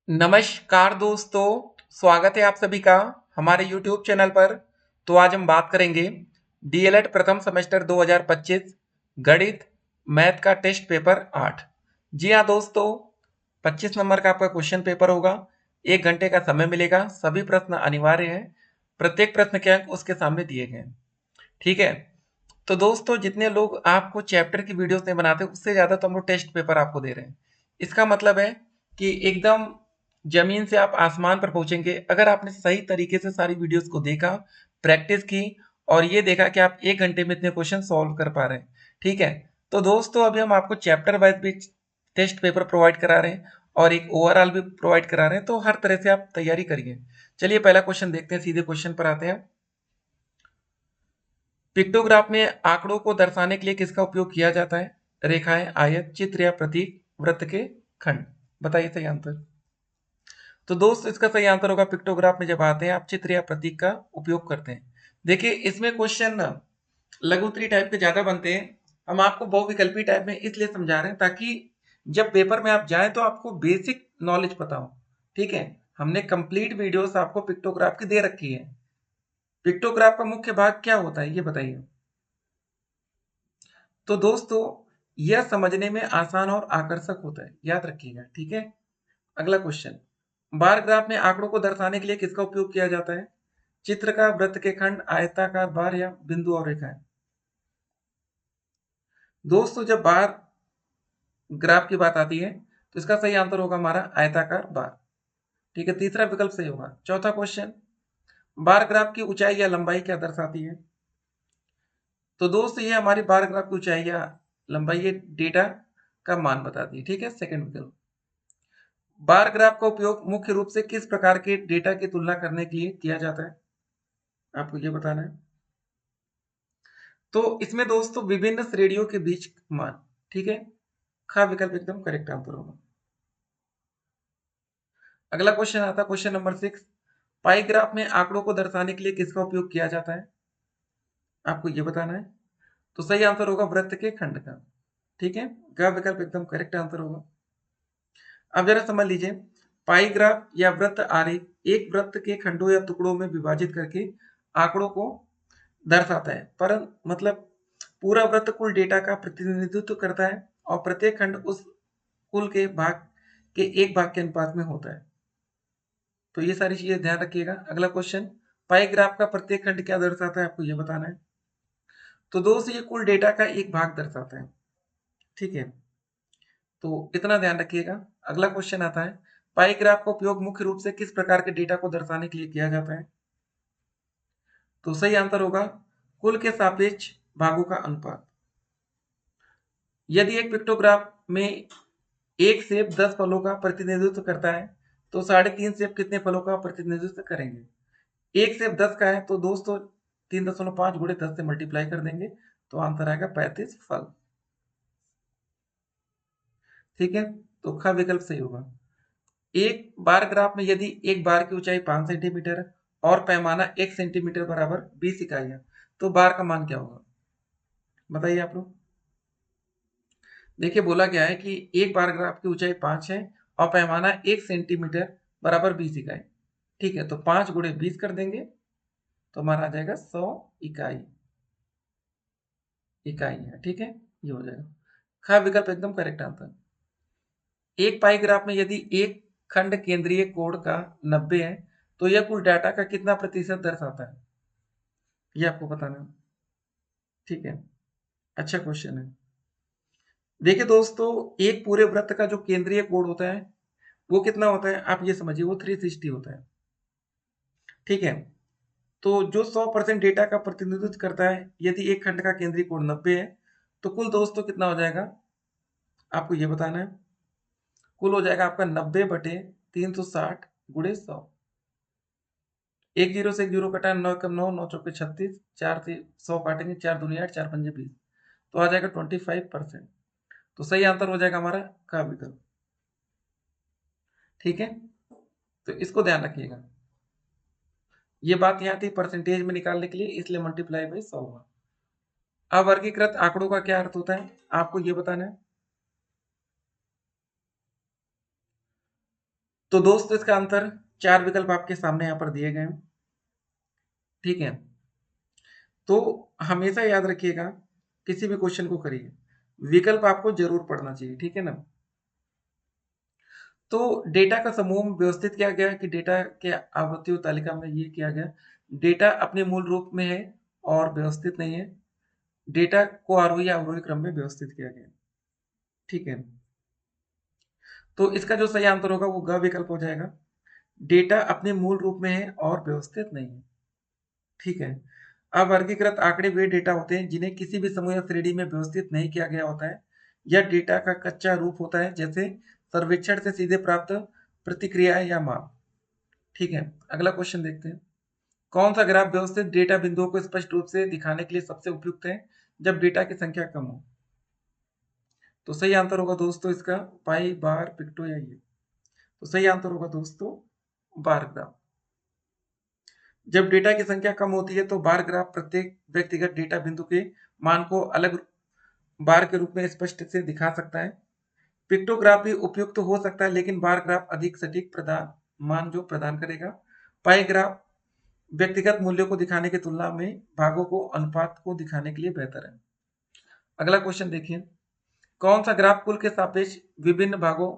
नमस्कार दोस्तों, स्वागत है आप सभी का हमारे YouTube चैनल पर। तो आज हम बात करेंगे डीएलएड प्रथम सेमेस्टर 2025 गणित मैथ का टेस्ट पेपर 8। जी हाँ दोस्तों, 25 नंबर का आपका क्वेश्चन पेपर होगा। 1 घंटे का समय मिलेगा। सभी प्रश्न अनिवार्य है। प्रत्येक प्रश्न के अंक उसके सामने दिए गए हैं। ठीक है। तो दोस्तों, जितने लोग आपको चैप्टर की वीडियोस नहीं बनाते उससे ज्यादा तो हम लोग टेस्ट पेपर आपको दे रहे हैं। इसका मतलब है कि एकदम जमीन से आप आसमान पर पहुंचेंगे अगर आपने सही तरीके से सारी वीडियोस को देखा, प्रैक्टिस की और ये देखा कि आप 1 घंटे में इतने क्वेश्चन सॉल्व कर पा रहे हैं। ठीक है। तो दोस्तों, अभी हम आपको चैप्टर वाइज भी टेस्ट पेपर प्रोवाइड करा रहे हैं और एक ओवरऑल भी प्रोवाइड करा रहे हैं, तो हर तरह से आप तैयारी करिए। चलिए पहला क्वेश्चन देखते हैं, सीधे क्वेश्चन पर आते हैं। पिक्टोग्राफ में आंकड़ों को दर्शाने के लिए किसका उपयोग किया जाता है? रेखाएं, आयत, चित्र या प्रतीक, वृत्त के खंड। बताइए सही आंसर। तो दोस्त, इसका सही आंसर होगा पिक्टोग्राफ में जब आते हैं आप चित्र या प्रतीक का उपयोग करते हैं। देखिए, इसमें क्वेश्चन लघु उत्तरीय टाइप के ज्यादा बनते हैं। हम आपको बहुविकल्पी टाइप में इसलिए समझा रहे हैं ताकि जब पेपर में आप जाएं तो आपको बेसिक नॉलेज पता हो। ठीक है। हमने कंप्लीट वीडियोस आपको पिक्टोग्राफ की दे रखी है। पिक्टोग्राफ का मुख्य भाग क्या होता है, ये बताइए। तो दोस्तों, यह समझने में आसान और आकर्षक होता है, याद रखिएगा। ठीक है। अगला क्वेश्चन, बार ग्राफ में आंकड़ों को दर्शाने के लिए किसका उपयोग किया जाता है? चित्र का, वृत्त के खंड, आयताकार बार या बिंदु और रेखाएं। दोस्तों, जब बार ग्राफ की बात आती है तो इसका सही आंसर होगा हमारा आयताकार बार। ठीक है, तीसरा विकल्प सही होगा। चौथा क्वेश्चन, बार ग्राफ की ऊंचाई या लंबाई क्या दर्शाती है? तो दोस्तों, ये हमारी बार ग्राफ की ऊंचाई या लंबाई ये डेटा का मान बताती है। ठीक है, सेकंड विकल्प। बार ग्राफ का उपयोग मुख्य रूप से किस प्रकार के डेटा की तुलना करने के लिए किया जाता है? आपको ये बताना है। तो इसमें दोस्तों विभिन्न श्रेणियों के बीच मान। ठीक है। खा विकल्प एकदम करेक्ट आंसर होगा। अगला क्वेश्चन आता है, क्वेश्चन नंबर 6। पाई ग्राफ में आंकड़ों को दर्शाने के लिए किसका उपयोग किया जाता है? आपको ये बताना है। तो सही आंसर होगा वृत्त के खंड का। ठीक है। ग विकल्प एकदम करेक्ट आंसर होगा। अब जरा समझ लीजिए, पाई ग्राफ या वृत्त आरेख एक वृत्त के खंडों या टुकड़ों में विभाजित करके आंकड़ों को दर्शाता है। पर मतलब पूरा वृत्त कुल डेटा का प्रतिनिधित्व करता है और प्रत्येक खंड उस कुल के भाग के एक भाग के अनुपात में होता है। तो ये सारी चीजें ध्यान रखिएगा। अगला क्वेश्चन, पाई ग्राफ का प्रत्येक खंड क्या दर्शाता है? आपको ये बताना है। तो दोस्तों, ये कुल डेटा का एक भाग दर्शाता है। ठीक है। तो इतना ध्यान रखिएगा। अगला क्वेश्चन आता है, पाई ग्राफ का उपयोग मुख्य रूप से किस प्रकार के डेटा को दर्शाने के लिए किया जाता है? तो सही आंसर होगा कुल के सापेक्ष भागों का अनुपात। यदि एक पिक्टोग्राफ में एक सेब 10 फलों का प्रतिनिधित्व करता है तो 3.5 सेब कितने फलों का प्रतिनिधित्व करेंगे? एक सेब 10 का है तो दोस्तों 3.5 गुणे 10 से मल्टीप्लाई कर देंगे तो आंसर आएगा 35 फल। ठीक है। तो ख विकल्प सही होगा। एक बार ग्राफ में यदि एक बार की ऊंचाई 5 सेंटीमीटर और पैमाना 1 सेंटीमीटर बराबर 20 इकाइयां, तो बार का मान क्या होगा? बताइए आप लोग। देखिए, बोला गया है कि एक बार ग्राफ की ऊंचाई 5 है और पैमाना 1 सेंटीमीटर बराबर 20 इकाई। ठीक है। तो 5 गुणे 20 कर देंगे तो हमारा आ जाएगा 100 इकाई। इकाई है। ठीक है। ये हो जाएगा। खा विकल्प एकदम करेक्ट आंसर। एक पाई ग्राफ में यदि एक खंड केंद्रीय कोण का 90 है तो यह कुल डाटा का कितना प्रतिशत दर्शाता है? ये आपको बताना है। ठीक है। अच्छा क्वेश्चन है। देखिए दोस्तों, एक पूरे वृत्त का जो केंद्रीय कोण होता है वो कितना होता है? आप ये समझिए, वो 360 होता है। ठीक है। तो जो 100% डेटा का प्रतिनिधित्व करता है, यदि एक खंड का केंद्रीय कोण 90 है तो कुल दोस्तों कितना हो जाएगा? आपको ये बताना है। कुल हो जाएगा आपका 90/360 गुणे 100। एक जीरो से एक जीरो कटा, 9 कम 9, 9 चौके 36, 4 से 100 काटेंगे, 4 दूनी 8, 4 पंजे 20, तो आ जाएगा 25%। तो सही आंसर हो जाएगा हमारा का विकल्प। ठीक है। तो इसको ध्यान रखिएगा। ये बात यहाँ थी परसेंटेज में निकालने के लिए, इसलिए मल्टीप्लाई बाई 100 हुआ। अवर्गीकृत आंकड़ों का क्या अर्थ होता है? आपको ये बताना है। तो दोस्तों इसका आंसर 4 विकल्प आपके सामने यहाँ पर दिए गए हैं। ठीक है, तो हमेशा याद रखिएगा, किसी भी क्वेश्चन को करिए विकल्प आपको जरूर पढ़ना चाहिए, ठीक है ना। तो डेटा का समूह व्यवस्थित किया गया कि डेटा के आवृत्तियों तालिका में ये किया गया, डेटा अपने मूल रूप में है और व्यवस्थित नहीं है, डेटा को आरोही या अवरोही क्रम में व्यवस्थित किया गया। ठीक है, तो इसका जो सही आंसर होगा वो ग विकल्प हो जाएगा, डेटा अपने मूल रूप में है और व्यवस्थित नहीं है। ठीक है, अवर्गीकृत आंकड़े वे डेटा होते हैं जिन्हें किसी भी समूह या श्रेणी में व्यवस्थित नहीं किया गया होता है। यह डेटा का कच्चा रूप होता है, जैसे सर्वेक्षण से सीधे प्राप्त प्रतिक्रियाएं या माप। ठीक है, अगला क्वेश्चन देखते हैं। कौन सा ग्राफ व्यवस्थित डेटा बिंदुओं को स्पष्ट रूप से दिखाने के लिए सबसे उपयुक्त है जब डेटा की संख्या कम हो? तो सही आंसर होगा दोस्तों इसका पाई, बार, पिक्टो या ये। तो सही आंसर होगा दोस्तों बार ग्राफ। जब डेटा की संख्या कम होती है तो बार ग्राफ प्रत्येक व्यक्तिगत डेटा बिंदु के मान को अलग बार के रूप में स्पष्ट से दिखा सकता है। पिक्टोग्राफ भी उपयुक्त हो सकता है, लेकिन बार ग्राफ अधिक सटीक प्रदान मान जो प्रदान करेगा। पाई ग्राफ व्यक्तिगत मूल्यों को दिखाने की तुलना में भागों को अनुपात को दिखाने के लिए बेहतर है। अगला क्वेश्चन देखिए, कौन सा ग्राफ कुल के सापेक्ष विभिन्न भागों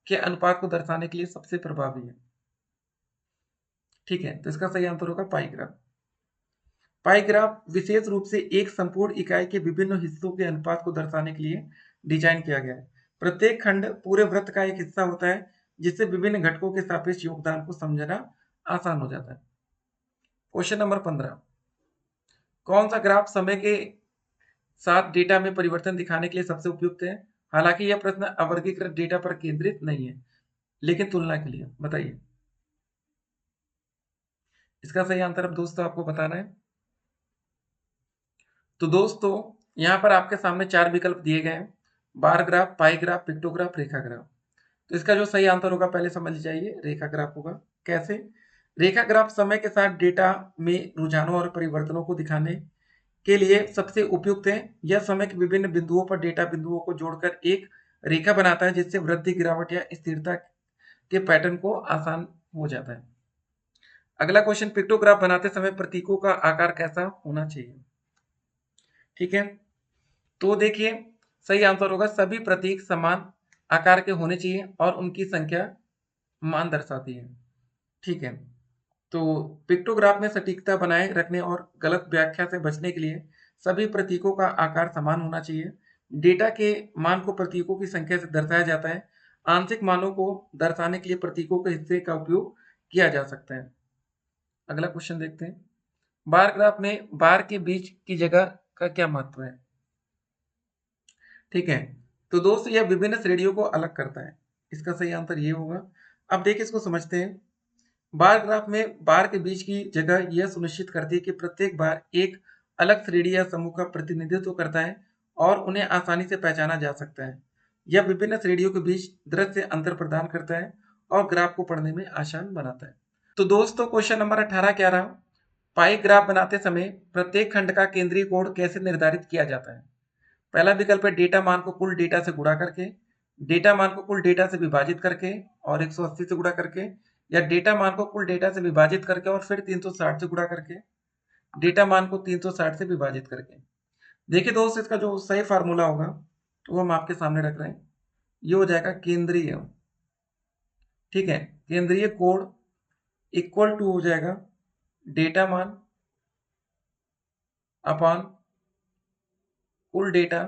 के अनुपात को दर्शाने के लिए सबसे प्रभावी है? ठीक है, तो इसका सही आंसर होगा पाई ग्राफ। पाई ग्राफ विशेष रूप से एक संपूर्ण इकाई के विभिन्न हिस्सों के अनुपात को दर्शाने के लिए डिजाइन किया गया है। प्रत्येक खंड पूरे वृत्त का एक हिस्सा होता है, जिससे विभिन्न घटकों के सापेक्ष योगदान को समझना आसान हो जाता है। क्वेश्चन नंबर 15, कौन सा ग्राफ समय के साथ डेटा में परिवर्तन दिखाने के लिए सबसे उपयुक्त है? हालांकि यह प्रश्न अवर्गीकृत डेटा पर केंद्रित नहीं है, लेकिन तुलना के लिए बताइए। इसका सही आंसर अब दोस्तों आपको बताना है। तो दोस्तों यहाँ पर आपके सामने 4 विकल्प दिए गए हैं, बार ग्राफ, पाई ग्राफ, पिक्टोग्राफ, रेखा ग्राफ। तो इसका जो सही आंसर होगा पहले समझ लीजिए, रेखा ग्राफ होगा। कैसे? रेखा ग्राफ समय के साथ डेटा में रुझानों और परिवर्तनों को दिखाने के लिए सबसे उपयुक्त है। यह समय के विभिन्न बिंदुओं पर डेटा बिंदुओं को जोड़कर एक रेखा बनाता है, जिससे वृद्धि, गिरावट या स्थिरता के पैटर्न को आसान हो जाता है। अगला क्वेश्चन, पिक्टोग्राफ बनाते समय प्रतीकों का आकार कैसा होना चाहिए? ठीक है, तो देखिए सही आंसर होगा सभी प्रतीक समान आकार के होने चाहिए और उनकी संख्या मान दर्शाती है। ठीक है, तो पिक्टोग्राफ में सटीकता बनाए रखने और गलत व्याख्या से बचने के लिए सभी प्रतीकों का आकार समान होना चाहिए। डेटा के मान को प्रतीकों की संख्या से दर्शाया जाता है। आंशिक मानों को दर्शाने के लिए प्रतीकों के हिस्से का उपयोग किया जा सकता है। अगला क्वेश्चन देखते हैं, बार ग्राफ में बार के बीच की जगह का क्या महत्व है? ठीक है, तो दोस्त यह विभिन्न श्रेणियों को अलग करता है। इसका सही आंसर ये होगा। अब देखिए इसको समझते हैं। बार ग्राफ में बार के बीच की जगह यह सुनिश्चित करती है कि प्रत्येक बार एक अलग श्रेणी या समूह का प्रतिनिधित्व करता है और उन्हें आसानी से पहचाना जा सकता है। यह विभिन्न श्रेणियों के बीच दृश्य अंतर प्रदान करता है और ग्राफ को पढ़ने में आसान बनाता है। तो दोस्तों क्वेश्चन नंबर 18 क्या रहा? पाई ग्राफ बनाते समय प्रत्येक खंड का केंद्रीय कोण कैसे निर्धारित किया जाता है? पहला विकल्प है डेटा मान को कुल डेटा से गुणा करके, डेटा मान को कुल डेटा से विभाजित करके और 180 से गुणा करके, या डेटा मान को कुल डेटा से विभाजित करके और फिर 360 से गुणा करके, डेटा मान को 360 से विभाजित करके। देखिए दोस्त इसका जो सही फार्मूला होगा वो हम आपके सामने रख रहे हैं। ये हो जाएगा केंद्रीय, ठीक है, केंद्रीय कोण इक्वल टू हो जाएगा डेटा मान अपॉन कुल डेटा,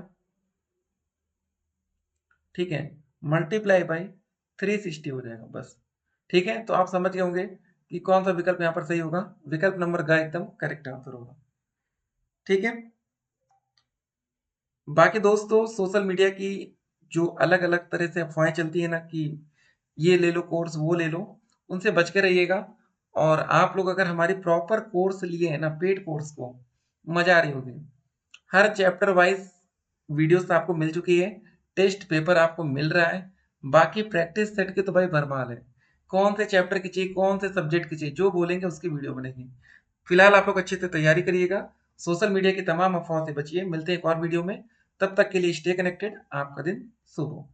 ठीक है, मल्टीप्लाई बाई 360 हो जाएगा बस। ठीक है, तो आप समझ गए होंगे कि कौन सा विकल्प यहाँ पर सही होगा। विकल्प नंबर ग एकदम करेक्ट आंसर होगा। ठीक है, बाकी दोस्तों सोशल मीडिया की जो अलग अलग तरह से अफवाहें चलती है ना कि ये ले लो कोर्स वो ले लो, उनसे बच के रहिएगा। और आप लोग अगर हमारी प्रॉपर कोर्स लिए हैं ना, पेड कोर्स को, मजा आ रही होगी। हर चैप्टर वाइज वीडियोस आपको मिल चुकी है, टेस्ट पेपर आपको मिल रहा है, बाकी प्रैक्टिस सेट की तो भाई भरमार है। कौन से चैप्टर की चाहिए, कौन से सब्जेक्ट की चाहिए, जो बोलेंगे उसकी वीडियो बनेगी। फिलहाल आप लोग अच्छे से तैयारी करिएगा, सोशल मीडिया की तमाम अफवाहों से बचिए। मिलते हैं एक और वीडियो में, तब तक के लिए स्टे कनेक्टेड। आपका दिन शुभ हो।